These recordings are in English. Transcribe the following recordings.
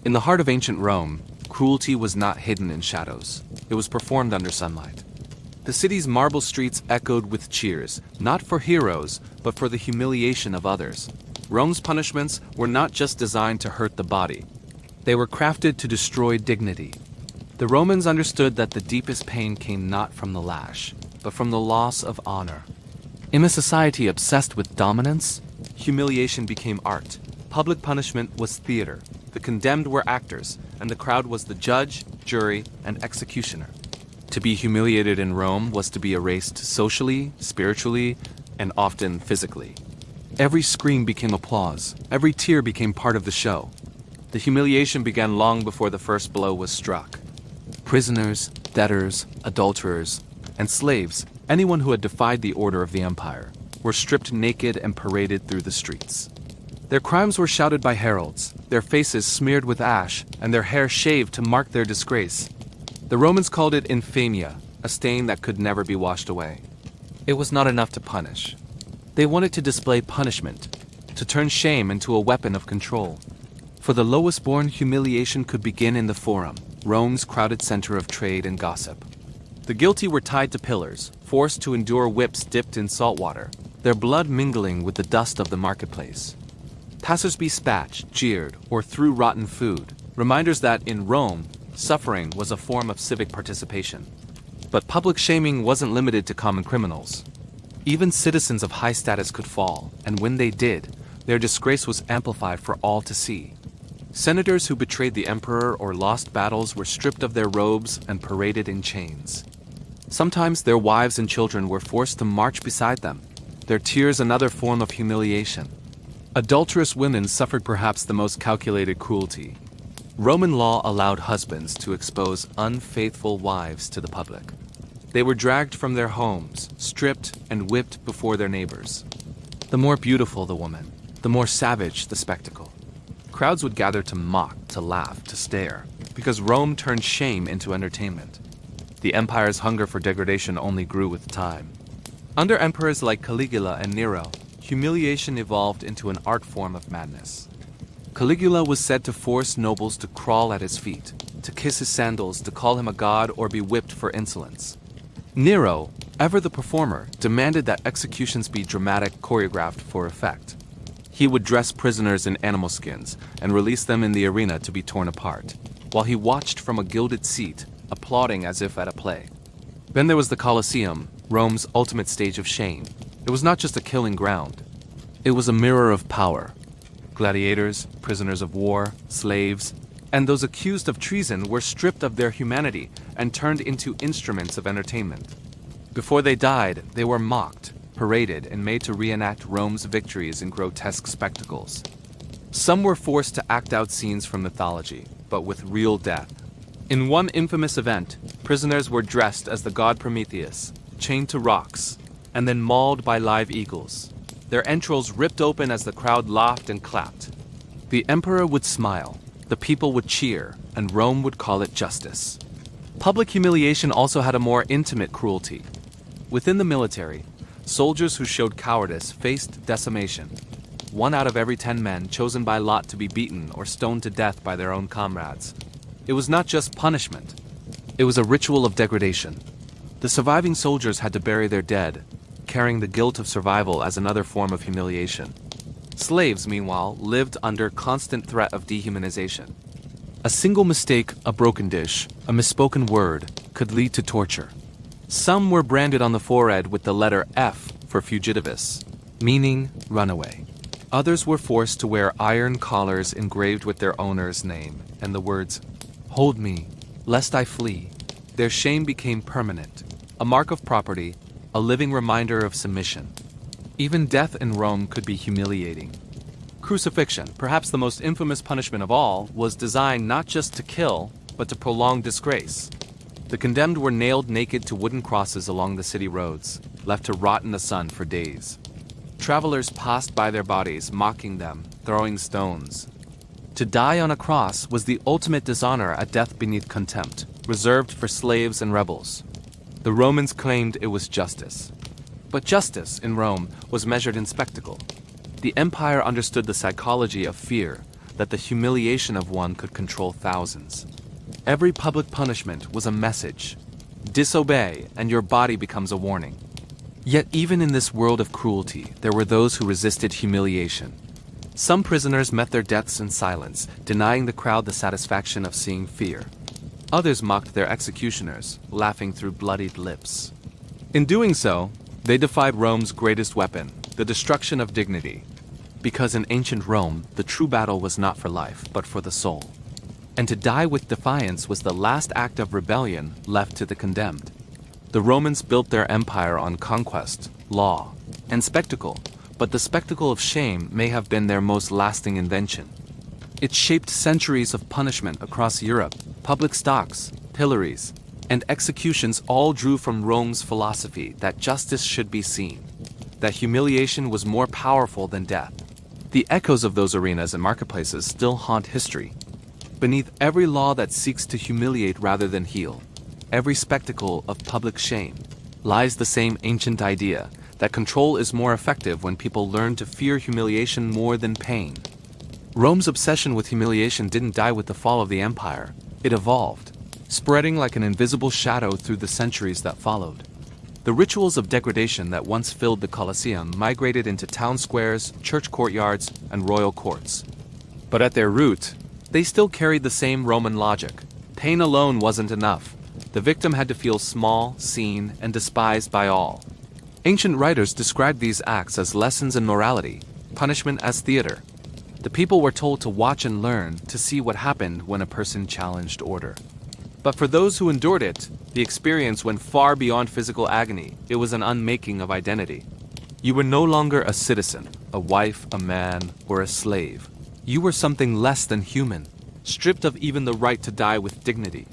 In the heart of ancient Rome, cruelty was not hidden in shadows. It was performed under sunlight. The city's marble streets echoed with cheers, not for heroes, but for the humiliation of others. Rome's punishments were not just designed to hurt the body. They were crafted to destroy dignity. The Romans understood that the deepest pain came not from the lash, but from the loss of honor. In a society obsessed with dominance, humiliation became art. Public punishment was theater. The condemned were actors, and the crowd was the judge, jury, and executioner. To be humiliated in Rome was to be erased socially, spiritually, and often physically. Every scream became applause. Every tear became part of the show. The humiliation began long before the first blow was struck. Prisoners, debtors, adulterers, and slaves, anyone who had defied the order of the empire, were stripped naked and paraded through the streets. Their crimes were shouted by heralds, their faces smeared with ash, and their hair shaved to mark their disgrace. The Romans called it infamia, a stain that could never be washed away. It was not enough to punish. They wanted to display punishment, to turn shame into a weapon of control. For the lowest-born, humiliation could begin in the Forum, Rome's crowded center of trade and gossip. The guilty were tied to pillars, forced to endure whips dipped in salt water, their blood mingling with the dust of the marketplace. Passers-by spat, jeered, or threw rotten food, reminders that in Rome, suffering was a form of civic participation. But public shaming wasn't limited to common criminals. Even citizens of high status could fall, and when they did, their disgrace was amplified for all to see. Senators who betrayed the emperor or lost battles were stripped of their robes and paraded in chains. Sometimes their wives and children were forced to march beside them, their tears another form of humiliation. Adulterous women suffered perhaps the most calculated cruelty. Roman law allowed husbands to expose unfaithful wives to the public. They were dragged from their homes, stripped and whipped before their neighbors. The more beautiful the woman, the more savage the spectacle. Crowds would gather to mock, to laugh, to stare, because Rome turned shame into entertainment. The empire's hunger for degradation only grew with time. Under emperors like Caligula and Nero, humiliation evolved into an art form of madness. Caligula was said to force nobles to crawl at his feet, to kiss his sandals, to call him a god, or be whipped for insolence. Nero, ever the performer, demanded that executions be dramatic, choreographed for effect. He would dress prisoners in animal skins and release them in the arena to be torn apart, while he watched from a gilded seat, applauding as if at a play. Then there was the Colosseum, Rome's ultimate stage of shame. It was not just a killing ground. It was a mirror of power. Gladiators, prisoners of war, slaves, and those accused of treason were stripped of their humanity and turned into instruments of entertainment. Before they died, they were mocked, paraded, and made to reenact Rome's victories in grotesque spectacles. Some were forced to act out scenes from mythology, but with real death. In one infamous event, prisoners were dressed as the god Prometheus, chained to rocks, and then mauled by live eagles. Their entrails ripped open as the crowd laughed and clapped. The emperor would smile, the people would cheer, and Rome would call it justice. Public humiliation also had a more intimate cruelty. Within the military, soldiers who showed cowardice faced decimation. 1 out of every 10 men chosen by lot to be beaten or stoned to death by their own comrades. It was not just punishment. It was a ritual of degradation. The surviving soldiers had to bury their dead, carrying the guilt of survival as another form of humiliation. Slaves, meanwhile, lived under constant threat of dehumanization. A single mistake, a broken dish, a misspoken word, could lead to torture. Some were branded on the forehead with the letter F for fugitivus, meaning runaway. Others were forced to wear iron collars engraved with their owner's name and the words, "Hold me, lest I flee." Their shame became permanent, a mark of property, a living reminder of submission. Even death in Rome could be humiliating. Crucifixion, perhaps the most infamous punishment of all, was designed not just to kill, but to prolong disgrace. The condemned were nailed naked to wooden crosses along the city roads, left to rot in the sun for days. Travelers passed by their bodies, mocking them, throwing stones. To die on a cross was the ultimate dishonor, a death beneath contempt, reserved for slaves and rebels. The Romans claimed it was justice. But justice, in Rome, was measured in spectacle. The empire understood the psychology of fear, that the humiliation of one could control thousands. Every public punishment was a message. Disobey, and your body becomes a warning. Yet even in this world of cruelty, there were those who resisted humiliation. Some prisoners met their deaths in silence, denying the crowd the satisfaction of seeing fear. Others mocked their executioners, laughing through bloodied lips. In doing so, they defied Rome's greatest weapon, the destruction of dignity. Because in ancient Rome, the true battle was not for life, but for the soul. And to die with defiance was the last act of rebellion left to the condemned. The Romans built their empire on conquest, law, and spectacle, but the spectacle of shame may have been their most lasting invention. It shaped centuries of punishment across Europe. Public stocks, pillories, and executions all drew from Rome's philosophy that justice should be seen, that humiliation was more powerful than death. The echoes of those arenas and marketplaces still haunt history. Beneath every law that seeks to humiliate rather than heal, every spectacle of public shame, lies the same ancient idea that control is more effective when people learn to fear humiliation more than pain. Rome's obsession with humiliation didn't die with the fall of the empire. It evolved, spreading like an invisible shadow through the centuries that followed. The rituals of degradation that once filled the Colosseum migrated into town squares, church courtyards, and royal courts. But at their root, they still carried the same Roman logic. Pain alone wasn't enough. The victim had to feel small, seen, and despised by all. Ancient writers described these acts as lessons in morality, punishment as theater. The people were told to watch and learn to see what happened when a person challenged order. But for those who endured it, the experience went far beyond physical agony. It was an unmaking of identity. You were no longer a citizen, a wife, a man, or a slave. You were something less than human, stripped of even the right to die with dignity.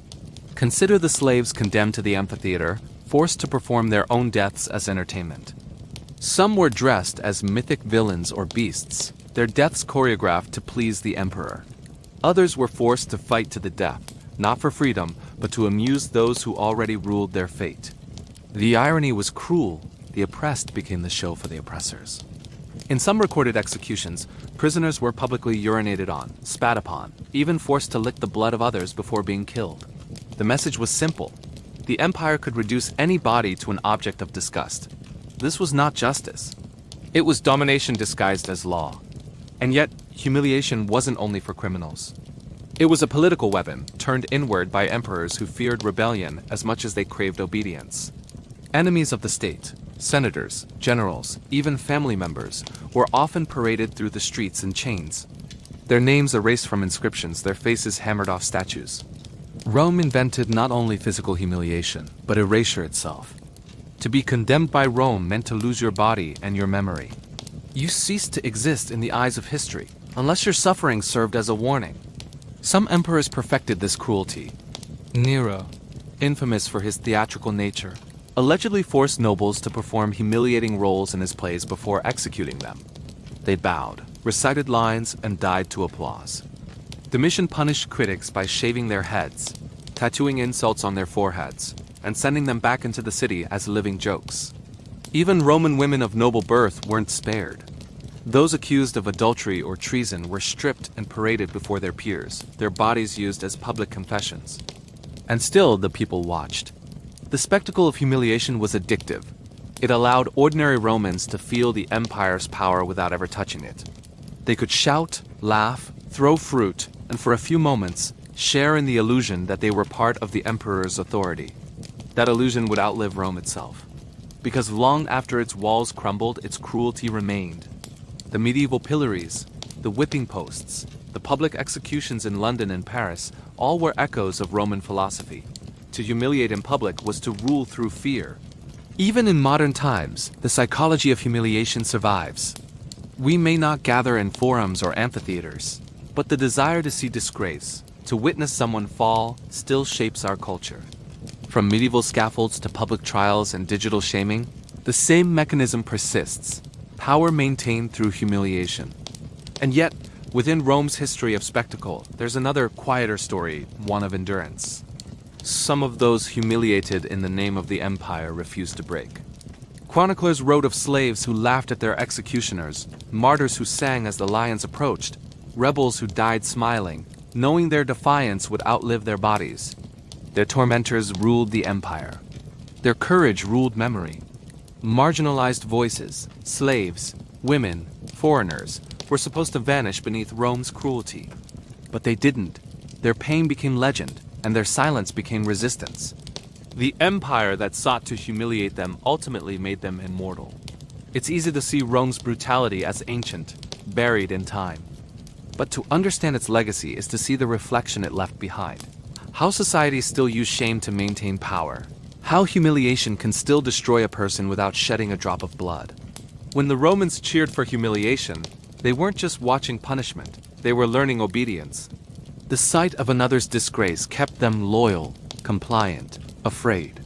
Consider the slaves condemned to the amphitheater, forced to perform their own deaths as entertainment. Some were dressed as mythic villains or beasts, their deaths choreographed to please the emperor. Others were forced to fight to the death, not for freedom, but to amuse those who already ruled their fate. The irony was cruel. The oppressed became the show for the oppressors. In some recorded executions, prisoners were publicly urinated on, spat upon, even forced to lick the blood of others before being killed. The message was simple. The empire could reduce any body to an object of disgust. This was not justice. It was domination disguised as law. And yet, humiliation wasn't only for criminals. It was a political weapon, turned inward by emperors who feared rebellion as much as they craved obedience. Enemies of the state, senators, generals, even family members, were often paraded through the streets in chains. Their names erased from inscriptions, their faces hammered off statues. Rome invented not only physical humiliation, but erasure itself. To be condemned by Rome meant to lose your body and your memory. You ceased to exist in the eyes of history, unless your suffering served as a warning. Some emperors perfected this cruelty. Nero, infamous for his theatrical nature, allegedly forced nobles to perform humiliating roles in his plays before executing them. They bowed, recited lines, and died to applause. Domitian punished critics by shaving their heads, tattooing insults on their foreheads, and sending them back into the city as living jokes. Even Roman women of noble birth weren't spared. Those accused of adultery or treason were stripped and paraded before their peers, their bodies used as public confessions. And still the people watched. The spectacle of humiliation was addictive. It allowed ordinary Romans to feel the empire's power without ever touching it. They could shout, laugh, throw fruit, and for a few moments, share in the illusion that they were part of the emperor's authority. That illusion would outlive Rome itself. Because long after its walls crumbled, its cruelty remained. The medieval pillories, the whipping posts, the public executions in London and Paris, all were echoes of Roman philosophy. To humiliate in public was to rule through fear. Even in modern times, the psychology of humiliation survives. We may not gather in forums or amphitheaters, but the desire to see disgrace, to witness someone fall, still shapes our culture. From medieval scaffolds to public trials and digital shaming, the same mechanism persists. Power maintained through humiliation. And yet, within Rome's history of spectacle, there's another quieter story, one of endurance. Some of those humiliated in the name of the empire refused to break. Chroniclers wrote of slaves who laughed at their executioners, martyrs who sang as the lions approached, rebels who died smiling, knowing their defiance would outlive their bodies. Their tormentors ruled the empire. Their courage ruled memory. Marginalized voices, slaves, women, foreigners, were supposed to vanish beneath Rome's cruelty. But they didn't. Their pain became legend, and their silence became resistance. The empire that sought to humiliate them ultimately made them immortal. It's easy to see Rome's brutality as ancient, buried in time. But to understand its legacy is to see the reflection it left behind. How societies still use shame to maintain power. How humiliation can still destroy a person without shedding a drop of blood. When the Romans cheered for humiliation, they weren't just watching punishment, they were learning obedience. The sight of another's disgrace kept them loyal, compliant, afraid.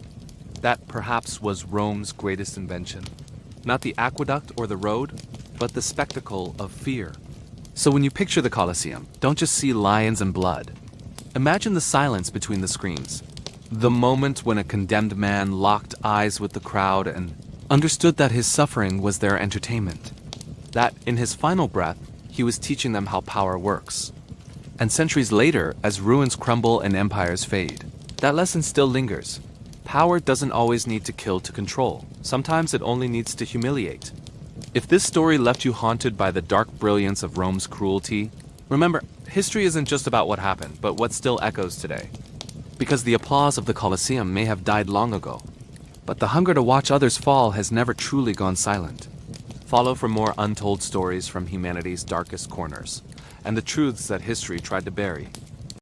That perhaps was Rome's greatest invention. Not the aqueduct or the road, but the spectacle of fear. So when you picture the Colosseum, don't just see lions and blood. Imagine the silence between the screams. The moment when a condemned man locked eyes with the crowd and understood that his suffering was their entertainment. That, in his final breath, he was teaching them how power works. And centuries later, as ruins crumble and empires fade, that lesson still lingers. Power doesn't always need to kill to control. Sometimes it only needs to humiliate. If this story left you haunted by the dark brilliance of Rome's cruelty, remember, history isn't just about what happened, but what still echoes today. Because the applause of the Colosseum may have died long ago, but the hunger to watch others fall has never truly gone silent. Follow for more untold stories from humanity's darkest corners, and the truths that history tried to bury.